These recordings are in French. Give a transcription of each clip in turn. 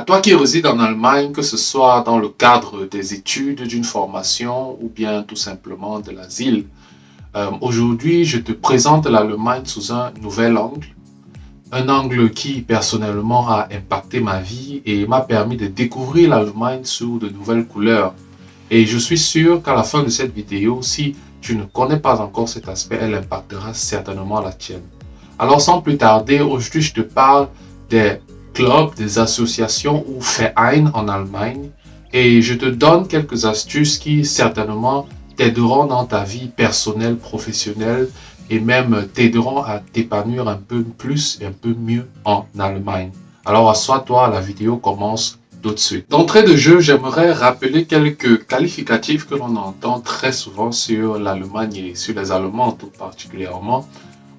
Toi qui résides en Allemagne, que ce soit dans le cadre des études, d'une formation ou bien tout simplement de l'asile, aujourd'hui je te présente l'Allemagne sous un nouvel angle. Un angle qui personnellement a impacté ma vie et m'a permis de découvrir l'Allemagne sous de nouvelles couleurs. Et je suis sûr qu'à la fin de cette vidéo, si tu ne connais pas encore cet aspect, elle impactera certainement la tienne. Alors sans plus tarder, aujourd'hui je te parle des clubs, des associations ou Vereine en Allemagne et je te donne quelques astuces qui certainement t'aideront dans ta vie personnelle, professionnelle et même t'aideront à t'épanouir un peu plus et un peu mieux en Allemagne. Alors assois-toi, la vidéo commence tout de suite. D'entrée de jeu, j'aimerais rappeler quelques qualificatifs que l'on entend très souvent sur l'Allemagne et sur les Allemands tout particulièrement.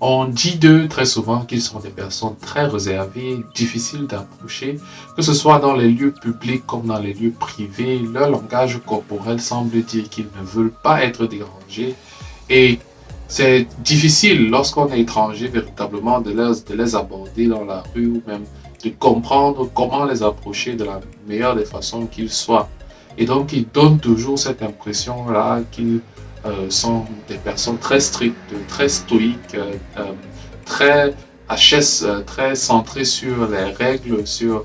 On dit d'eux très souvent qu'ils sont des personnes très réservées, difficiles d'approcher, que ce soit dans les lieux publics comme dans les lieux privés. Leur langage corporel semble dire qu'ils ne veulent pas être dérangés et c'est difficile lorsqu'on est étranger véritablement de les aborder dans la rue ou même de comprendre comment les approcher de la meilleure des façons qu'ils soient. Et donc ils donnent toujours cette impression-là qu'ils sont des personnes très strictes, très stoïques, très HS, très centrées sur les règles, sur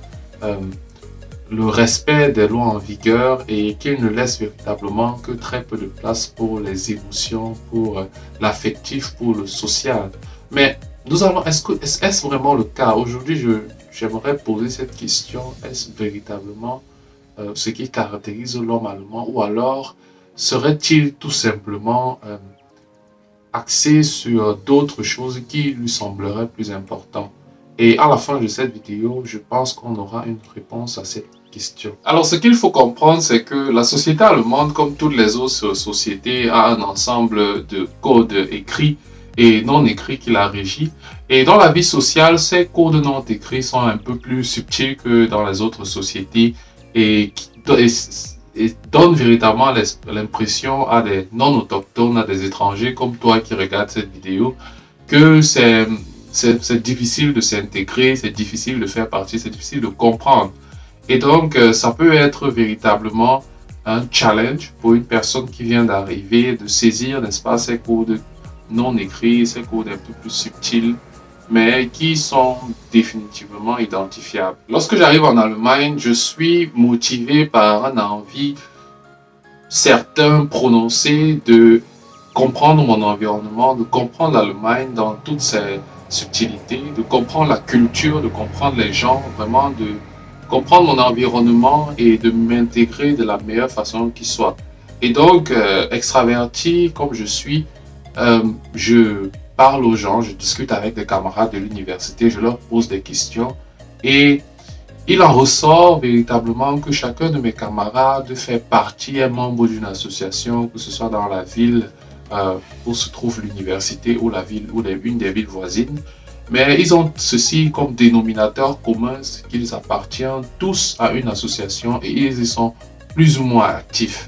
le respect des lois en vigueur et qu'ils ne laissent véritablement que très peu de place pour les émotions, pour l'affectif, pour le social. Mais nous allons, est-ce vraiment le cas? Aujourd'hui, j'aimerais poser cette question, est-ce véritablement ce qui caractérise l'homme allemand ou alors serait-il tout simplement axé sur d'autres choses qui lui sembleraient plus importantes? Et à la fin de cette vidéo, je pense qu'on aura une réponse à cette question. Alors, ce qu'il faut comprendre, c'est que la société allemande, comme toutes les autres sociétés, a un ensemble de codes écrits et non écrits qui la régit. Et dans la vie sociale, ces codes non écrits sont un peu plus subtils que dans les autres sociétés et donne véritablement l'impression à des non-autochtones, à des étrangers comme toi qui regardes cette vidéo, que c'est difficile de s'intégrer, c'est difficile de faire partie, c'est difficile de comprendre. Et donc, ça peut être véritablement un challenge pour une personne qui vient d'arriver, de saisir, n'est-ce pas, ces codes non écrits, ces codes un peu plus subtils, mais qui sont définitivement identifiables. Lorsque j'arrive en Allemagne, je suis motivé par une envie certain, prononcée de comprendre mon environnement, de comprendre l'Allemagne dans toutes ses subtilités, de comprendre la culture, de comprendre les gens, vraiment de comprendre mon environnement et de m'intégrer de la meilleure façon qui soit. Et donc, extraverti comme je suis, je parle aux gens, je discute avec des camarades de l'université, je leur pose des questions et il en ressort véritablement que chacun de mes camarades fait partie, est membre d'une association, que ce soit dans la ville où se trouve l'université ou la ville ou une des villes voisines. Mais ils ont ceci comme dénominateur commun, c'est qu'ils appartiennent tous à une association et ils y sont plus ou moins actifs.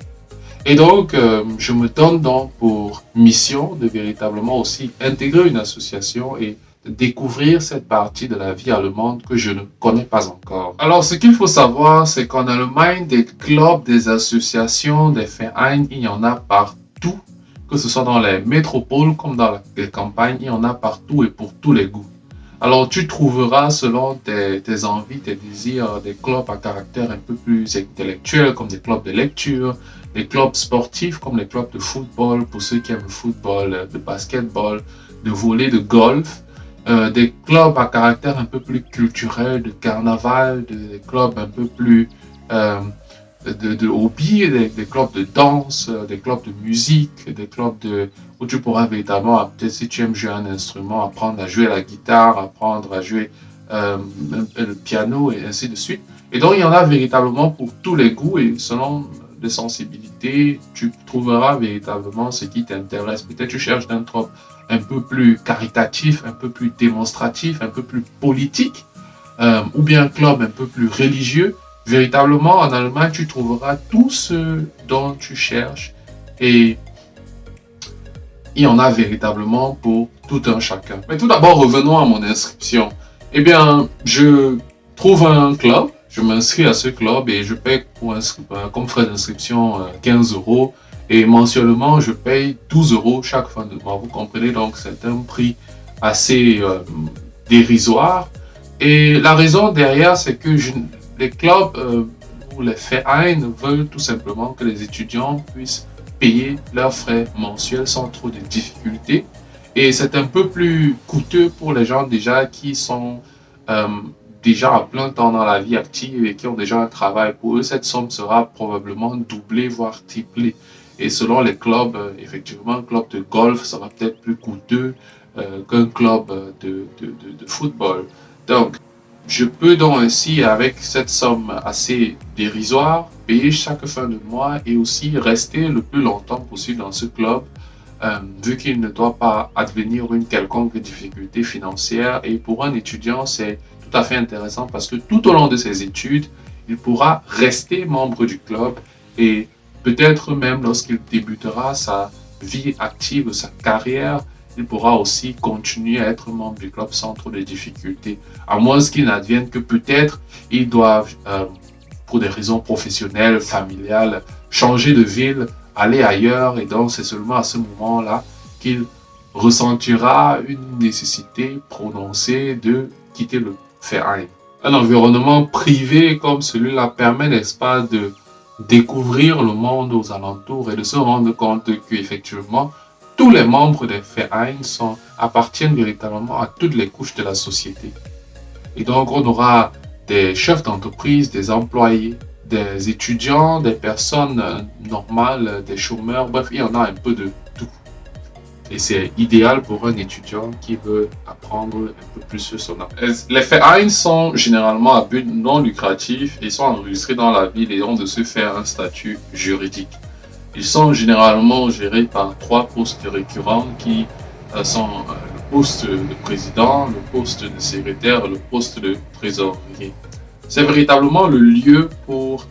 Et donc, je me donne donc pour mission de véritablement aussi intégrer une association et de découvrir cette partie de la vie allemande que je ne connais pas encore. Alors, ce qu'il faut savoir, c'est qu'en Allemagne, des clubs, des associations, des Vereine, il y en a partout, que ce soit dans les métropoles comme dans les campagnes, il y en a partout et pour tous les goûts. Alors, tu trouveras selon tes envies, tes désirs, des clubs à caractère un peu plus intellectuel, comme des clubs de lecture, des clubs sportifs, comme les clubs de football, pour ceux qui aiment le football, de basketball, de volley, de golf, des clubs à caractère un peu plus culturel, de carnaval, des clubs un peu plus de hobby, des clubs de danse, des clubs de musique, des clubs où tu pourras véritablement, peut-être si tu aimes jouer un instrument, apprendre à jouer la guitare, apprendre à jouer le piano et ainsi de suite. Et donc, il y en a véritablement pour tous les goûts et selon les sensibilités, tu trouveras véritablement ce qui t'intéresse. Peut-être tu cherches un club un peu plus caritatif, un peu plus démonstratif, un peu plus politique, ou bien un club un peu plus religieux. Véritablement, en Allemagne, tu trouveras tout ce dont tu cherches et il y en a véritablement pour tout un chacun. Mais tout d'abord, revenons à mon inscription. Eh bien, je trouve un club, je m'inscris à ce club et je paye comme frais d'inscription 15 euros. Et mensuellement, je paye 12 euros chaque fin de mois. Vous comprenez, donc c'est un prix assez dérisoire. Et la raison derrière, c'est que les clubs ou les vereins veulent tout simplement que les étudiants puissent payer leurs frais mensuels sans trop de difficultés. Et c'est un peu plus coûteux pour les gens déjà qui sont déjà à plein temps dans la vie active et qui ont déjà un travail. Pour eux, cette somme sera probablement doublée, voire triplée. Et selon les clubs, effectivement, un club de golf sera peut-être plus coûteux qu'un club de football. Donc, je peux donc ainsi, avec cette somme assez dérisoire, payer chaque fin de mois et aussi rester le plus longtemps possible dans ce club, vu qu'il ne doit pas advenir une quelconque difficulté financière. Et pour un étudiant, c'est tout à fait intéressant parce que tout au long de ses études, il pourra rester membre du club et peut-être même lorsqu'il débutera sa vie active, sa carrière, il pourra aussi continuer à être membre du club sans trop de difficultés. À moins qu'il n'advienne que peut-être ils doivent, pour des raisons professionnelles, familiales, changer de ville, aller ailleurs. Et donc c'est seulement à ce moment-là qu'il ressentira une nécessité prononcée de quitter le verein. Un environnement privé comme celui-là permet, n'est-ce pas, de découvrir le monde aux alentours et de se rendre compte qu'effectivement, tous les membres des vereins appartiennent véritablement à toutes les couches de la société. Et donc, on aura des chefs d'entreprise, des employés, des étudiants, des personnes normales, des chômeurs, bref, il y en a un peu de tout. Et c'est idéal pour un étudiant qui veut apprendre un peu plus sur son art. Les vereins sont généralement à but non lucratif, ils sont enregistrés dans la ville et ont de se faire un statut juridique. Ils sont généralement gérés par 3 postes récurrents qui sont le poste de président, le poste de secrétaire et le poste de trésorier. C'est véritablement le lieu pour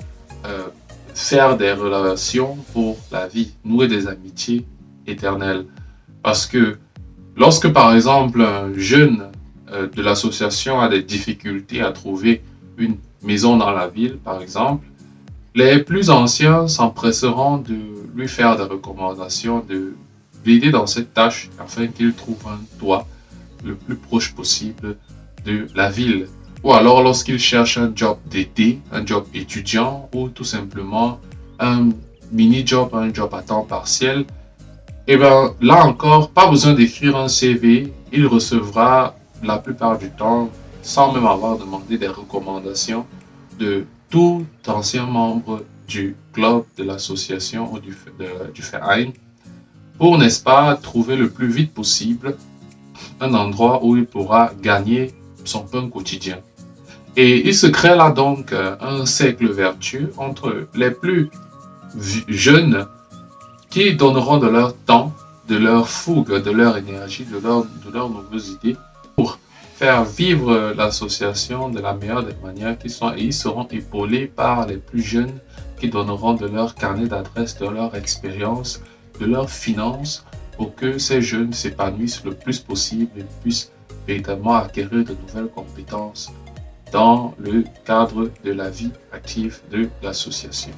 faire des relations pour la vie, nouer des amitiés éternelles. Parce que lorsque par exemple un jeune de l'association a des difficultés à trouver une maison dans la ville, par exemple, les plus anciens s'empresseront de lui faire des recommandations, de l'aider dans cette tâche afin qu'il trouve un toit le plus proche possible de la ville. Ou alors lorsqu'il cherche un job d'été, un job étudiant ou tout simplement un mini-job, un job à temps partiel, et bien là encore, pas besoin d'écrire un CV, il recevra la plupart du temps, sans même avoir demandé des recommandations, de tout ancien membre du club, de l'association ou du verein, pour, n'est-ce pas, trouver le plus vite possible un endroit où il pourra gagner son pain quotidien. Et il se crée là donc un cercle vertueux entre les plus jeunes qui donneront de leur temps, de leur fougue, de leur énergie, de leurs nouvelles idées pour faire vivre l'association de la meilleure des manières qui sont, et ils seront épaulés par les plus jeunes qui donneront de leur carnet d'adresses, de leur expérience, de leurs finances pour que ces jeunes s'épanouissent le plus possible et puissent véritablement acquérir de nouvelles compétences dans le cadre de la vie active de l'association.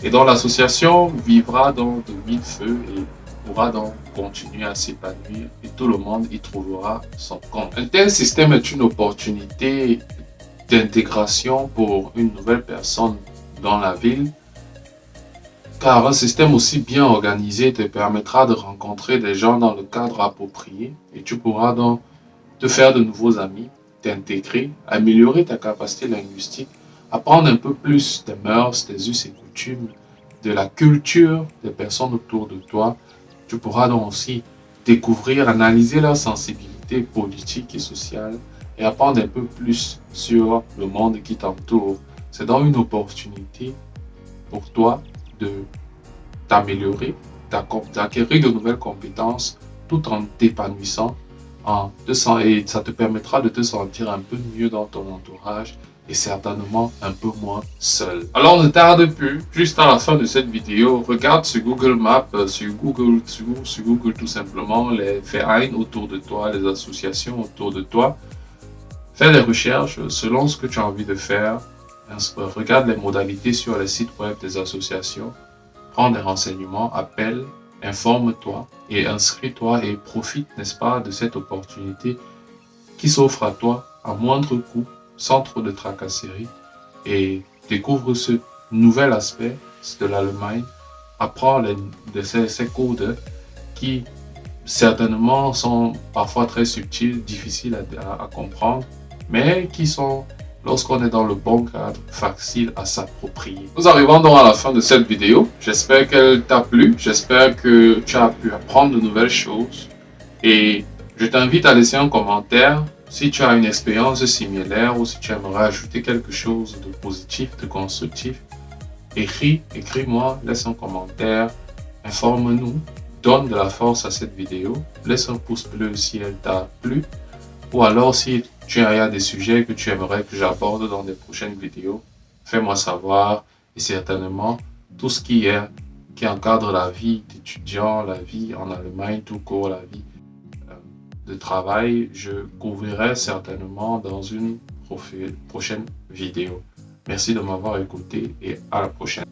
Et donc l'association vivra dans de mille feux et pourra donc continuer à s'épanouir et tout le monde y trouvera son compte. Un tel système est une opportunité d'intégration pour une nouvelle personne dans la ville, car un système aussi bien organisé te permettra de rencontrer des gens dans le cadre approprié et tu pourras donc te faire de nouveaux amis, t'intégrer, améliorer ta capacité linguistique, apprendre un peu plus des mœurs, des us et coutumes, de la culture des personnes autour de toi. Tu pourras donc aussi découvrir, analyser leur sensibilité politique et sociale et apprendre un peu plus sur le monde qui t'entoure. C'est donc une opportunité pour toi de t'améliorer, d'acquérir de nouvelles compétences tout en t'épanouissant et ça te permettra de te sentir un peu mieux dans ton entourage et certainement un peu moins seul. Alors ne tarde plus, juste à la fin de cette vidéo, regarde sur Google Maps, sur Google tout simplement, les vereins autour de toi, les associations autour de toi. Fais des recherches selon ce que tu as envie de faire regarde les modalités sur les sites web des associations, prends des renseignements, appelle, informe-toi et inscris-toi et profite, n'est-ce pas, de cette opportunité qui s'offre à toi à moindre coût, sans trop de tracasseries, et découvre ce nouvel aspect de l'Allemagne, apprends ces codes qui certainement sont parfois très subtils, difficiles à comprendre, mais qui sont, lorsqu'on est dans le bon cadre, faciles à s'approprier. Nous arrivons donc à la fin de cette vidéo. J'espère qu'elle t'a plu, j'espère que tu as pu apprendre de nouvelles choses et je t'invite à laisser un commentaire si tu as une expérience similaire ou si tu aimerais ajouter quelque chose de positif, de constructif. Écris-moi, laisse un commentaire, informe-nous, donne de la force à cette vidéo, laisse un pouce bleu si elle t'a plu, ou alors si tu as des sujets que tu aimerais que j'aborde dans des prochaines vidéos, fais-moi savoir et certainement tout ce qui encadre la vie d'étudiant, la vie en Allemagne, tout court, la vie de travail, je couvrirai certainement dans une prochaine vidéo. Merci de m'avoir écouté et à la prochaine.